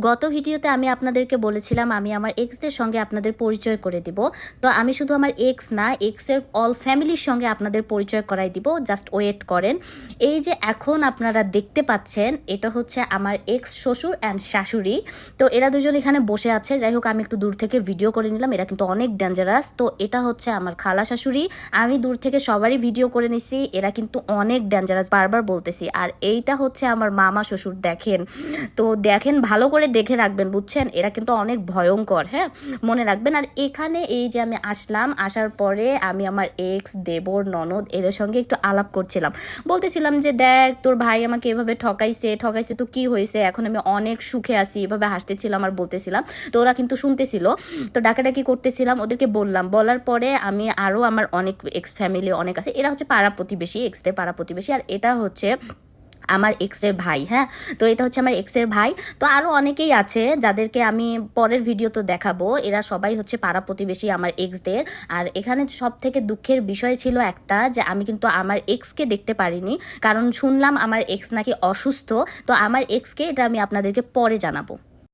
গত ভিডিওতে আমি আপনাদেরকে বলেছিলাম আমি আমার এক্সদের সঙ্গে আপনাদের পরিচয় করে দিব। তো আমি শুধু আমার এক্স না, এক্সের অল ফ্যামিলির সঙ্গে আপনাদের পরিচয় করাই দিব, জাস্ট ওয়েট করেন। এই যে এখন আপনারা দেখতে পাচ্ছেন, এটা হচ্ছে আমার এক্স শ্বশুর অ্যান্ড শাশুড়ি। তো এরা দুজন এখানে বসে আছে। যাই হোক, আমি একটু দূর থেকে ভিডিও করে নিলাম, এরা কিন্তু অনেক ডেঞ্জারাস। তো এটা হচ্ছে আমার খালা শাশুড়ি, আমি দূর থেকে সবারই ভিডিও করে নিছি, এরা কিন্তু অনেক ডেঞ্জারাস, বারবার বলতেছি। আর এইটা হচ্ছে আমার মামা শ্বশুর, দেখেন। তো দেখেন, ভালো করে দেখে রাখবেন, বুঝছেন, এরা কিন্তু অনেক ভয়ঙ্কর, হ্যাঁ, মনে রাখবেন। আর এখানে এই যে আমি আসলাম, আসার পরে আমি আমার এক্স, দেবর, ননদ এদের সঙ্গে একটু আলাপ করছিলাম, বলতেছিলাম যে দেখ তোর ভাই আমাকে এভাবে ঠকাইছে তো কি হয়েছে, এখন আমি অনেক সুখে আছি, এভাবে হাসতেছিলাম আর বলতেছিলাম। তো ওরা কিন্তু শুনতেছিল, তো ডাকাডাকি করতেছিলাম, ওদেরকে বললাম। বলার পরে আমি আরও আমার অনেক এক্স ফ্যামিলি অনেক আছে, এরা হচ্ছে পাড়া প্রতিবেশী, এক্সদের পাড়া প্রতিবেশী। আর এটা হচ্ছে আমার এক্সের ভাই, হ্যাঁ। তো এটা হচ্ছে আমার এক্সের ভাই। তো আরও অনেকেই আছে যাদেরকে আমি পরের ভিডিও তো দেখাবো, এরা সবাই হচ্ছে পাড়া প্রতিবেশী আমার এক্সদের। আর এখানে সব থেকে দুঃখের বিষয় ছিল একটা, যে আমি কিন্তু আমার এক্সকে দেখতে পারিনি, কারণ শুনলাম আমার এক্স নাকি অসুস্থ। তো আমার এক্সকে এটা আমি আপনাদেরকে পরে জানাবো।